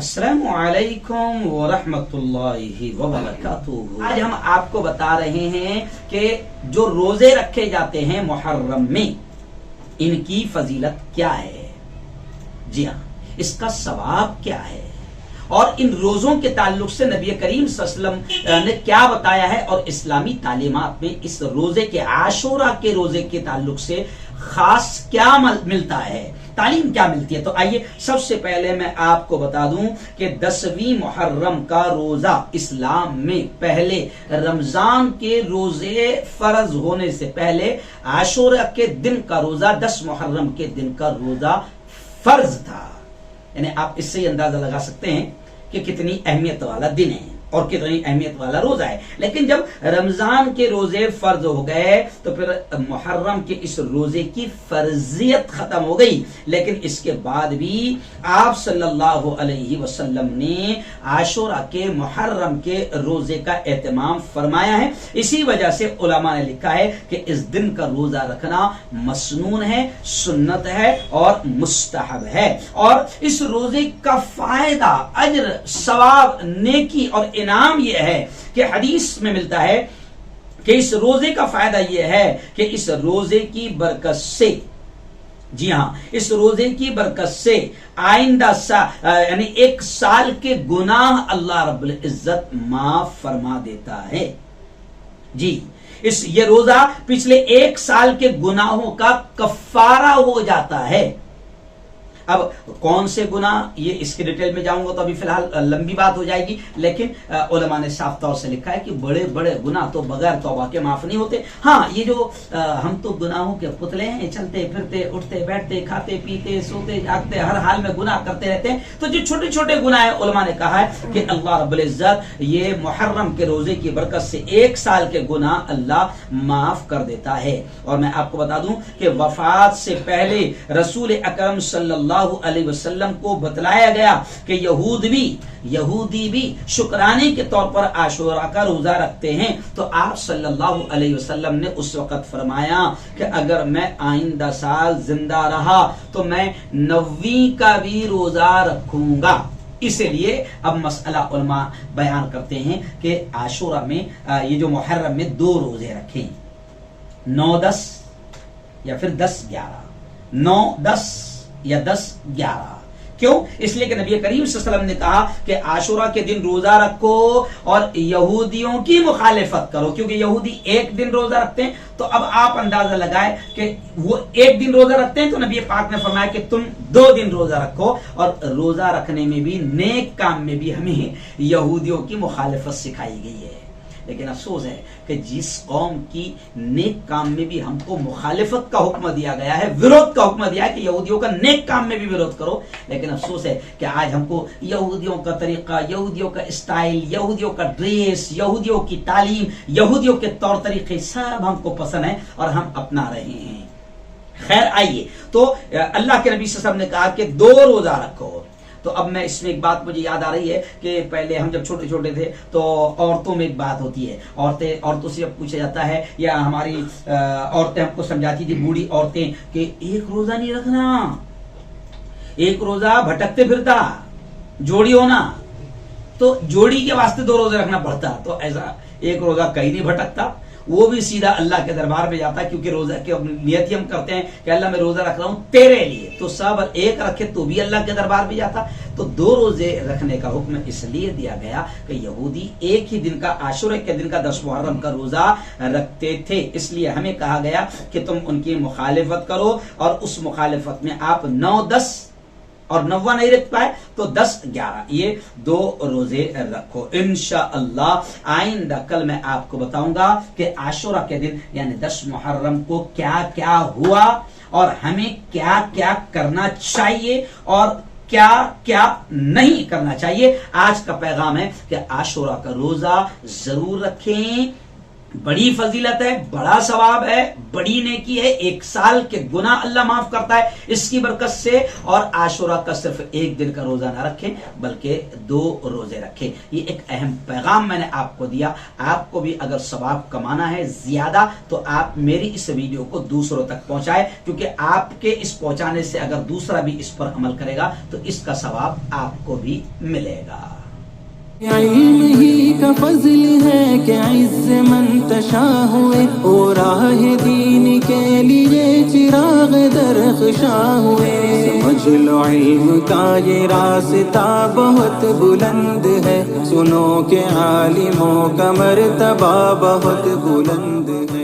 अस्सलामु अलैकुम व रहमतुल्लाहि व बरकातुहू। आज हम आपको बता रहे हैं कि जो रोजे रखे जाते हैं मुहर्रम में, इनकी फजीलत क्या है। जी हाँ, इसका सवाब क्या है और इन रोजों के ताल्लुक से नबी करीम सल्लल्लाहु अलैहि वसल्लम ने क्या बताया है और इस्लामी तालीमात में इस रोजे के आशूरा के रोजे के ताल्लुक से खास क्या मिलता है, तालीम क्या मिलती है। तो आइए सबसे पहले मैं आपको बता दूं कि 10वीं मुहर्रम का रोजा इस्लाम में पहले रमजान के रोजे फर्ज होने से पहले आशूरा के दिन का रोजा 10 मुहर्रम के दिन का रोजा फर्ज था। यानी आप इससे ही अंदाजा लगा सकते हैं कि कितनी अहमियत वाला दिन है और कितनी अहमियत वाला रोजा है। लेकिन जब रमजान के रोजे फर्ज हो गए तो फिर मुहर्रम के इस रोजे की फर्जियत खत्म हो गई। लेकिन इसके बाद भी आप सल्लल्लाहु अलैहि वसल्लम ने आशूरा के मुहर्रम के रोजे का एहतमाम फरमाया है। इसी वजह से उलमा ने लिखा है कि इस दिन का रोजा रखना मसनून है, सुन्नत है और मुस्तहब है। और इस रोजे का फायदा, अजर, सवाब, नेकी और इनाम यह है कि हदीस में मिलता है कि इस रोजे का फायदा यह है कि इस रोजे की बरकत से, जी हां, इस रोजे की बरकत से आइंदा यानी एक साल के गुनाह अल्लाह रब्बुल इज्जत माफ फरमा देता है। जी, ये रोजा पिछले एक साल के गुनाहों का कफ्फारा हो जाता है। अब कौन से गुनाह, ये इसके डिटेल में जाऊंगा तो अभी फिलहाल लंबी बात हो जाएगी। लेकिन उलमा ने साफ तौर से लिखा है कि बड़े बड़े गुनाह तो बगैर तौबा के माफ नहीं होते। हाँ, ये जो हम तो गुनाहों के पुतले हैं, चलते फिरते, उठते बैठते, खाते पीते, सोते जागते, हर हाल में गुनाह करते रहते हैं। तो जो छोटे छोटे गुनाह है, उलमा ने कहा है कि अल्लाह रब्बुल इज्जत ये मुहर्रम के रोजे की बरकत से एक साल के गुनाह अल्लाह माफ कर देता है। और मैं आपको बता दूं कि वफात से पहले रसूल अकरम सल्लल्लाहु अलैहि वसल्लम को बतलाया गया कि यहूदी भी शुक्राने के तौर पर आशूरा का रोजा रखते हैं। तो आप सल्लल्लाहु अलैहि वसल्लम ने उस वक्त फरमाया कि अगर मैं आइंदा साल जिंदा रहा तो मैं 9वीं का भी रोजा रखूंगा। इसलिए अब मसला उलमा बयान करते हैं कि आशूरा में ये जो मुहर्रम में 2 रोजे रखें, 9-10 या फिर 10-11, 9-10 या 10-11। क्यों? इसलिए कि नबी करीम सल्लल्लाहु अलैहि वसल्लम ने कहा कि आशूरा के दिन रोजा रखो और यहूदियों की मुखालिफत करो, क्योंकि यहूदी एक दिन रोजा रखते हैं। तो अब आप अंदाजा लगाए कि वो एक दिन रोजा रखते हैं, तो नबी पाक ने फरमाया कि तुम 2 दिन रोजा रखो। और रोजा रखने में भी, नेक काम में भी हमें यहूदियों की मुखालिफत सिखाई गई है। लेकिन अफसोस है कि जिस कौम की नेक काम में भी हमको मुखालिफत का हुक्म दिया गया है, विरोध का हुक्म दिया है कि यहूदियों का नेक काम में भी विरोध करो, लेकिन अफसोस है कि आज हमको यहूदियों का तरीका, यहूदियों का स्टाइल, यहूदियों का ड्रेस, यहूदियों की तालीम, यहूदियों के तौर तरीके सब हमको पसंद है और हम अपना रहे हैं। खैर, आइए, तो अल्लाह के नबी सल्लल्लाहु अलैहि वसल्लम ने कहा कि 2 रोजा रखो। तो अब मैं इसमें एक बात मुझे याद आ रही है कि पहले हम जब छोटे छोटे थे तो औरतों में एक बात होती है, औरतों से जब पूछा जाता है, या हमारी औरतें हमको समझाती थी, बूढ़ी औरतें, कि एक रोजा नहीं रखना, एक रोजा भटकते फिरता, जोड़ी होना, तो जोड़ी के वास्ते 2 रोजे रखना पड़ता। तो ऐसा एक रोजा कहीं नहीं भटकता, वो भी सीधा अल्लाह के दरबार में जाता, क्योंकि रोजा की नियत ही हम करते हैं कि अल्लाह मैं रोजा रख रहा हूं तेरे लिए, तो सब एक रखे तो भी अल्लाह के दरबार में जाता। तो 2 रोजे रखने का हुक्म इसलिए दिया गया कि यहूदी एक ही दिन का, आशूरा के दिन का 10 मुहर्रम का रोजा रखते थे। इसलिए हमें कहा गया कि तुम उनकी मुखालिफत करो, और उस मुखालिफत में आप 9-10 और 9वां नहीं रख पाए तो 10-11 ये 2 रोजे रखो इंशाअल्लाह। आइंदा कल मैं आपको बताऊंगा कि आशूरा के दिन यानी 10 मुहर्रम को क्या क्या हुआ और हमें क्या क्या करना चाहिए और क्या क्या नहीं करना चाहिए। आज का पैगाम है कि आशूरा का रोजा जरूर रखें, बड़ी फजीलत है, बड़ा सवाब है, बड़ी नेकी है, 1 साल के गुनाह अल्लाह माफ करता है इसकी बरकत से। और आशुरा का सिर्फ 1 दिन का रोजा ना रखें बल्कि 2 रोजे रखें। ये एक अहम पैगाम मैंने आपको दिया। आपको भी अगर सवाब कमाना है ज्यादा तो आप मेरी इस वीडियो को दूसरों तक पहुंचाएं, क्योंकि आपके इस पहुंचाने से अगर दूसरा भी इस पर अमल करेगा तो इसका सवाब आपको भी मिलेगा। इल्म ही का फज़ल है कि इज़्ज़ मंतशा हुए, और राह दीन के लिए चिराग दरख्शा हुए। समझ लो इल्म का ये रास्ता बहुत बुलंद है, सुनो के आलिमों का मर्तबा बहुत बुलंद है।